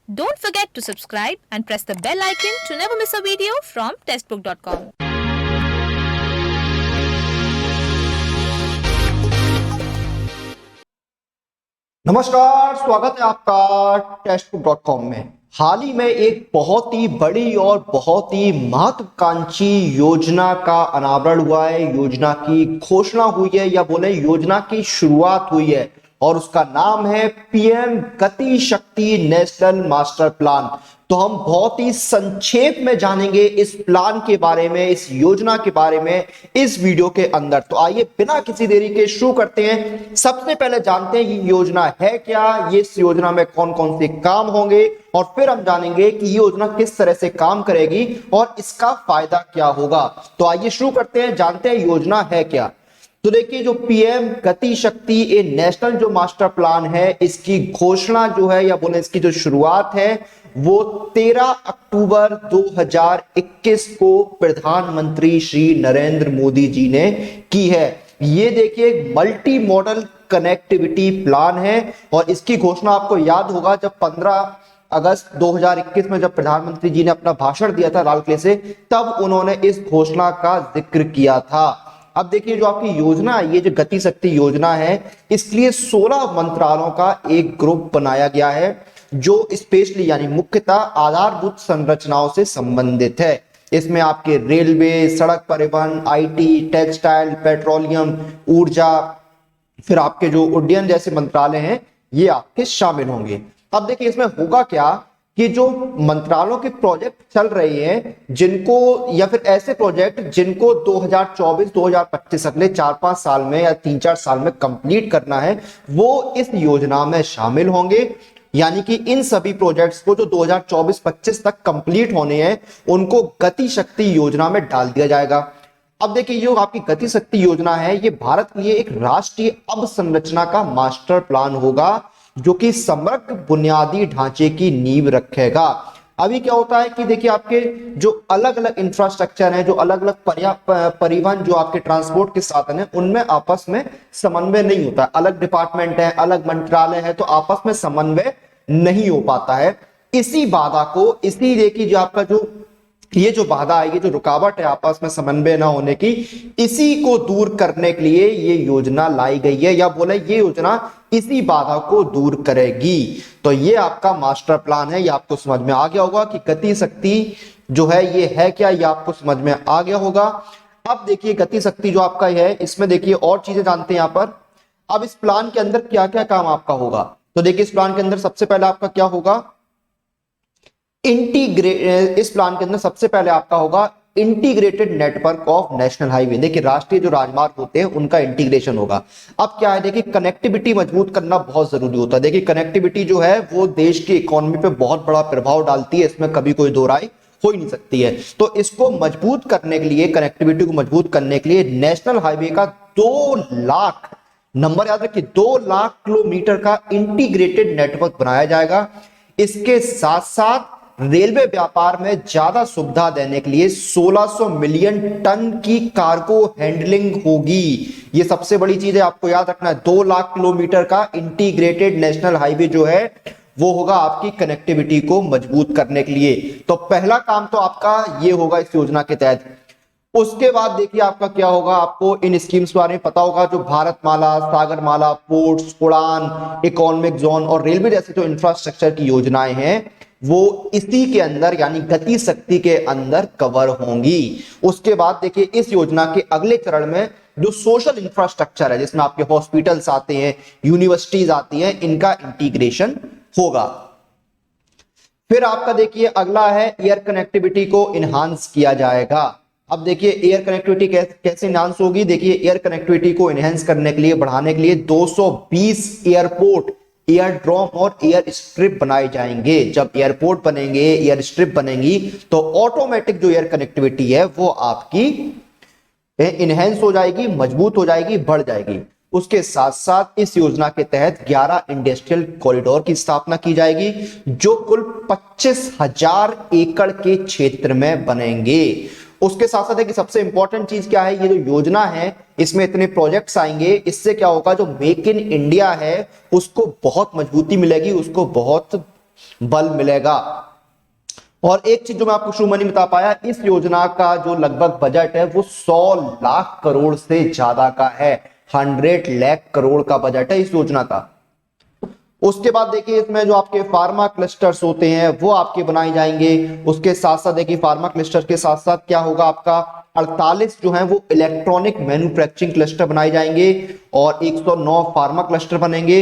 Don't forget to subscribe and press the bell icon to never miss a video from testbook.com. नमस्कार, स्वागत है आपका टेस्टबुक.com में। हाल ही में एक बहुत ही बड़ी और बहुत ही महत्वाकांक्षी योजना का अनावरण हुआ है, योजना की घोषणा हुई है या बोले योजना की शुरुआत हुई है और उसका नाम है पीएम गति शक्ति नेशनल मास्टर प्लान। तो हम बहुत ही संक्षेप में जानेंगे इस प्लान के बारे में, इस योजना के बारे में इस वीडियो के अंदर। तो आइए बिना किसी देरी के शुरू करते हैं। सबसे पहले जानते हैं ये योजना है क्या, ये इस योजना में कौन कौन से काम होंगे और फिर हम जानेंगे कि ये योजना किस तरह से काम करेगी और इसका फायदा क्या होगा। तो आइए शुरू करते हैं, जानते हैं योजना है क्या। तो देखिए, जो पीएम गति शक्ति ये नेशनल जो मास्टर प्लान है, इसकी घोषणा जो है या बोले इसकी जो शुरुआत है वो 13 अक्टूबर 2021 को प्रधानमंत्री श्री नरेंद्र मोदी जी ने की है। ये देखिए एक मल्टी मॉडल कनेक्टिविटी प्लान है और इसकी घोषणा आपको याद होगा जब 15 अगस्त 2021 में जब प्रधानमंत्री जी ने अपना भाषण दिया था लाल किले से, तब उन्होंने इस घोषणा का जिक्र किया था। अब देखिए, जो आपकी योजना है, ये जो गति शक्ति योजना है, इसके लिए 16 मंत्रालयों का एक ग्रुप बनाया गया है जो स्पेशली यानी मुख्यतः आधारभूत संरचनाओं से संबंधित है। इसमें आपके रेलवे, सड़क परिवहन, आईटी, टेक्सटाइल, पेट्रोलियम, ऊर्जा, फिर आपके जो उड्डयन जैसे मंत्रालय हैं ये आपके शामिल होंगे। अब देखिए, इसमें होगा क्या कि जो मंत्रालयों के प्रोजेक्ट चल रहे हैं जिनको या फिर ऐसे प्रोजेक्ट जिनको 2024-2025 अगले 4-5 साल में या 3-4 साल में कंप्लीट करना है, वो इस योजना में शामिल होंगे। यानी कि इन सभी प्रोजेक्ट्स को जो 2024-25 तक कंप्लीट होने हैं उनको गति शक्ति योजना में डाल दिया जाएगा। अब देखिए, जो आपकी गति शक्ति योजना है ये भारत के लिए एक राष्ट्रीय अवसंरचना का मास्टर प्लान होगा जो कि समग्र बुनियादी ढांचे की नींव रखेगा। अभी क्या होता है कि देखिए, आपके जो अलग अलग इंफ्रास्ट्रक्चर है, जो अलग अलग परिवहन जो आपके ट्रांसपोर्ट के साधन है, उनमें आपस में समन्वय नहीं होता है। अलग डिपार्टमेंट है, अलग मंत्रालय है, तो आपस में समन्वय नहीं हो पाता है। इसी बाधा को, इसी देखिए जो आपका जो ये जो बाधा है, ये जो रुकावट है आपस में समन्वय ना होने की, इसी को दूर करने के लिए ये योजना लाई गई है या बोले ये योजना इसी बाधा को दूर करेगी। तो ये आपका मास्टर प्लान है, ये आपको समझ में आ गया होगा कि गति शक्ति जो है ये है क्या, ये आपको समझ में आ गया होगा। अब देखिए, गति शक्ति जो आपका है इसमें देखिए और चीजें जानते हैं यहां पर। अब इस प्लान के अंदर क्या क्या काम आपका होगा, तो देखिए इस प्लान के अंदर सबसे पहले आपका क्या होगा, इस प्लान के अंदर सबसे पहले आपका होगा integrated network of national highway. देखिए, राष्ट्रीय जो राजमार्ग होते हैं उनका इंटीग्रेशन होगा। अब क्या है, देखिए कनेक्टिविटी मजबूत करना बहुत जरूरी होता है। देखिए, कनेक्टिविटी जो है वो देश की इकोनॉमी पे बहुत बड़ा प्रभाव डालती है, इसमें कभी कोई दो राय हो ही नहीं सकती है। तो इसको मजबूत करने के लिए, कनेक्टिविटी को मजबूत करने के लिए नेशनल हाईवे का 2 लाख, नंबर याद रखिए, 2 लाख किलोमीटर का इंटीग्रेटेड नेटवर्क बनाया जाएगा। इसके साथ साथ रेलवे व्यापार में ज्यादा सुविधा देने के लिए 1600 मिलियन टन की कार्गो हैंडलिंग होगी। ये सबसे बड़ी चीज है, आपको याद रखना है। 2 लाख किलोमीटर का इंटीग्रेटेड नेशनल हाईवे जो है वो होगा आपकी कनेक्टिविटी को मजबूत करने के लिए। तो पहला काम तो आपका ये होगा इस योजना के तहत। उसके बाद देखिए आपका क्या होगा, आपको इन स्कीम्स के बारे में पता होगा, जो भारतमाला, सागरमाला, पोर्ट्स, उड़ान, इकोनॉमिक जोन और रेलवे जैसे जो इंफ्रास्ट्रक्चर की योजनाएं हैं वो इसी के अंदर यानी गति शक्ति के अंदर कवर होंगी। उसके बाद देखिए, इस योजना के अगले चरण में जो सोशल इंफ्रास्ट्रक्चर है, जिसमें आपके हॉस्पिटल्स आते हैं, यूनिवर्सिटीज आती हैं, इनका इंटीग्रेशन होगा। फिर आपका देखिए अगला है एयर कनेक्टिविटी को इनहांस किया जाएगा। अब देखिए एयर कनेक्टिविटी कैसे इनहांस होगी, देखिए एयर कनेक्टिविटी को इनहांस करने के लिए, बढ़ाने के लिए 220 एयरपोर्ट, एयरड्रॉम और एयर स्ट्रिप बनाए जाएंगे। जब एयरपोर्ट बनेंगे, एयर स्ट्रिप बनेंगी, तो ऑटोमेटिक जो एयर कनेक्टिविटी है वो आपकी इनहेंस हो जाएगी, मजबूत हो जाएगी, बढ़ जाएगी। उसके साथ साथ इस योजना के तहत 11 इंडस्ट्रियल कॉरिडोर की स्थापना की जाएगी जो कुल 25,000 एकड़ के क्षेत्र में बनेंगे। उसके साथ साथ सबसे इंपॉर्टेंट चीज क्या है, ये जो योजना है इसमें इतने प्रोजेक्ट्स आएंगे, इससे क्या होगा, जो मेक इन इंडिया है उसको बहुत मजबूती मिलेगी, उसको बहुत बल मिलेगा। और एक चीज जो मैं आपको शुरू में नहीं बता पाया, इस योजना का जो लगभग बजट है वो 100 लाख करोड़ से ज्यादा का है। 100 लाख करोड़ का बजट है इस योजना का। उसके बाद देखिए इसमें जो आपके फार्मा क्लस्टर्स होते हैं वो आपके बनाए जाएंगे। उसके साथ साथ देखिए फार्मा क्लस्टर के साथ साथ क्या होगा, आपका 48 जो है वो इलेक्ट्रॉनिक मैन्युफैक्चरिंग क्लस्टर बनाए जाएंगे और 109 फार्मा क्लस्टर बनेंगे।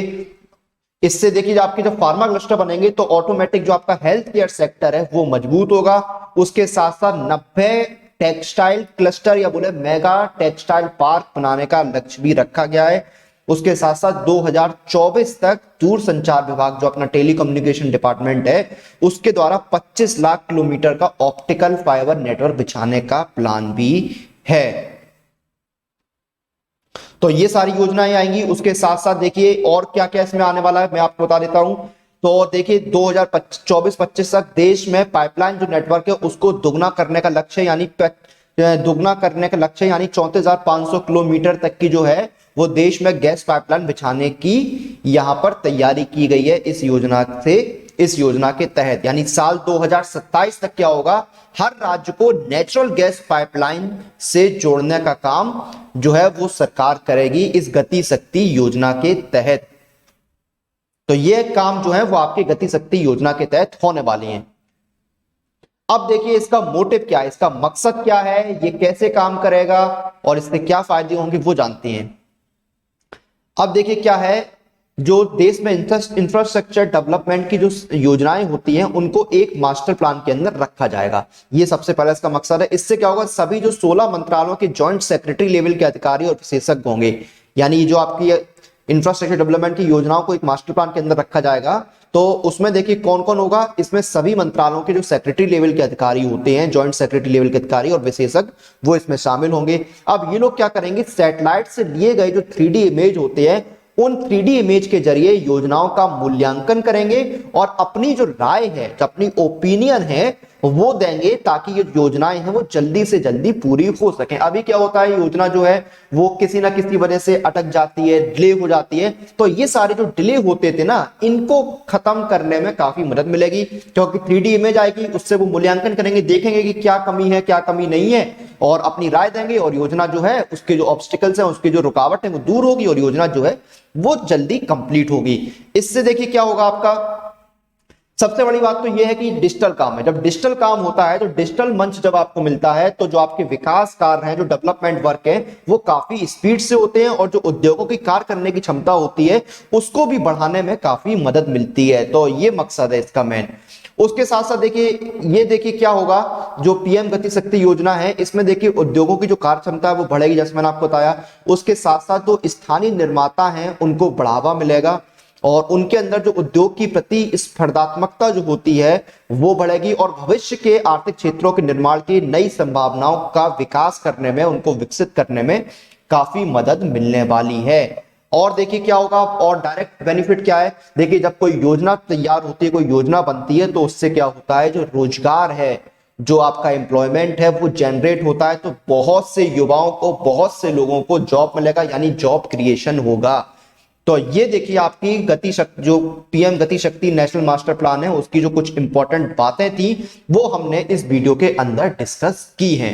इससे देखिए आपके जब फार्मा क्लस्टर बनेंगे तो ऑटोमेटिक जो आपका हेल्थ केयर सेक्टर है वो मजबूत होगा। उसके साथ साथ 90 टेक्सटाइल क्लस्टर या बोले मेगा टेक्सटाइल पार्क बनाने का लक्ष्य भी रखा गया है। उसके साथ साथ 2024 तक दूरसंचार विभाग जो अपना टेलीकम्युनिकेशन डिपार्टमेंट है उसके द्वारा 25 लाख किलोमीटर का ऑप्टिकल फाइबर नेटवर्क बिछाने का प्लान भी है। तो ये सारी योजनाएं आएंगी। उसके साथ साथ देखिए और क्या क्या इसमें आने वाला है मैं आपको बता देता हूं। तो देखिए 2024-25 तक देश में पाइपलाइन जो नेटवर्क है उसको दुगना करने का लक्ष्य यानी 34,500 किलोमीटर तक की जो है वो देश में गैस पाइपलाइन बिछाने की यहां पर तैयारी की गई है इस योजना के तहत। यानी साल 2027 तक क्या होगा, हर राज्य को नेचुरल गैस पाइपलाइन से जोड़ने का काम जो है वो सरकार करेगी इस गति शक्ति योजना के तहत। तो ये काम जो है वो आपकी गति शक्ति योजना के तहत होने वाली है। अब देखिए इसका मोटिव क्या है, इसका मकसद क्या है, ये कैसे काम करेगा और इससे क्या फायदे होंगे वो जानते हैं। अब देखिए क्या है, जो देश में इंफ्रास्ट्रक्चर डेवलपमेंट की जो योजनाएं होती हैं उनको एक मास्टर प्लान के अंदर रखा जाएगा। ये सबसे पहला इसका मकसद है। इससे क्या होगा, सभी जो 16 मंत्रालयों के जॉइंट सेक्रेटरी लेवल के अधिकारी और विशेषज्ञ होंगे, यानी जो आपकी इंफ्रास्ट्रक्चर डेवलपमेंट की योजनाओं को एक मास्टर प्लान के अंदर रखा जाएगा। तो उसमें देखिए कौन कौन होगा, इसमें सभी मंत्रालयों के जो सेक्रेटरी लेवल के अधिकारी होते हैं, जॉइंट सेक्रेटरी लेवल के अधिकारी और विशेषज्ञ, वो इसमें शामिल होंगे। अब ये लोग क्या करेंगे, सैटेलाइट से लिए गए जो 3D इमेज होते हैं उन 3D इमेज के जरिए योजनाओं का मूल्यांकन करेंगे और अपनी जो राय है, जो अपनी ओपिनियन है वो देंगे ताकि ये योजनाएं हैं वो जल्दी से जल्दी पूरी हो सके। अभी क्या होता है, योजना जो है वो किसी ना किसी वजह से अटक जाती है, डिले हो जाती है। तो ये सारे जो डिले होते थे ना, इनको खत्म करने में काफी मदद मिलेगी, क्योंकि 3D इमेज आएगी, उससे वो मूल्यांकन करेंगे, देखेंगे कि क्या कमी है क्या कमी नहीं है और अपनी राय देंगे और योजना जो है उसके जो ऑब्स्टिकल्स हैं, उसकी जो रुकावट है वो दूर होगी और योजना जो है वो जल्दी कंप्लीट होगी। इससे देखिए क्या होगा, आपका सबसे बड़ी बात तो यह है कि डिजिटल काम है। जब डिजिटल काम होता है तो डिजिटल मंच जब आपको मिलता है तो जो आपके विकास कार्य हैं, जो डेवलपमेंट वर्क है वो काफी स्पीड से होते हैं और जो उद्योगों की कार्य करने की क्षमता होती है उसको भी बढ़ाने में काफी मदद मिलती है। तो ये मकसद है इसका मेन। उसके साथ साथ देखिए क्या होगा, जो पीएम गति शक्ति योजना है इसमें देखिए उद्योगों की जो कार्य क्षमता है वो बढ़ेगी, जैसे मैंने आपको बताया। उसके साथ साथ जो स्थानीय निर्माता हैं उनको बढ़ावा मिलेगा और उनके अंदर जो उद्योग की प्रति स्पर्धात्मकता जो होती है वो बढ़ेगी और भविष्य के आर्थिक क्षेत्रों के निर्माण की नई संभावनाओं का विकास करने में, उनको विकसित करने में काफी मदद मिलने वाली है। और देखिए क्या होगा, और डायरेक्ट बेनिफिट क्या है, देखिए जब कोई योजना तैयार होती है, कोई योजना बनती है तो उससे क्या होता है, जो रोजगार है, जो आपका एम्प्लॉयमेंट है वो जनरेट होता है। तो बहुत से युवाओं को, बहुत से लोगों को जॉब मिलेगा, यानी जॉब क्रिएशन होगा। तो ये देखिए आपकी गति शक्ति, जो पीएम गति शक्ति नेशनल मास्टर प्लान है उसकी जो कुछ इंपॉर्टेंट बातें थी वो हमने इस वीडियो के अंदर डिस्कस की हैं।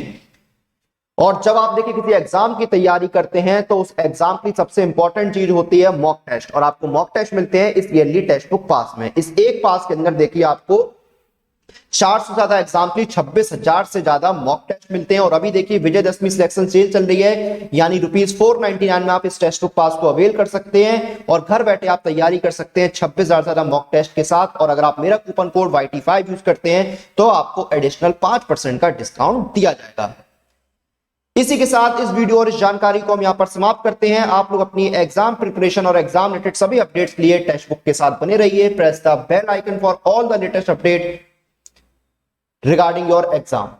और जब आप देखिए किसी एग्जाम की तैयारी करते हैं तो उस एग्जाम की सबसे इंपॉर्टेंट चीज होती है मॉक टेस्ट, और आपको मॉक टेस्ट मिलते हैं इस ईयरली टेक्स्ट बुक पास में। इस एक पास के अंदर देखिए आपको 400 से ज्यादा एग्जाम की 26,000 से ज्यादा मॉक टेस्ट मिलते हैं। और अभी देखिए विजयदशमी सिलेक्शन सेल चल रही है, यानी ₹499 में आप इस टेक्स्ट बुक पास को अवेल कर सकते हैं और घर बैठे आप तैयारी कर सकते हैं 26,000 से ज्यादा मॉक टेस्ट के साथ। और अगर आप मेरा कूपन कोड YT5 यूज करते हैं तो आपको एडिशनल 5% का डिस्काउंट दिया जाएगा। इसी के साथ इस वीडियो और इस जानकारी को हम यहां पर समाप्त करते हैं। आप लोग अपनी एग्जाम प्रिपरेशन और एग्जाम रिलेटेड सभी अपडेट्स के लिए टेक्स्ट बुक के साथ बने रहिए। Press the bell icon for all the latest update regarding your exam.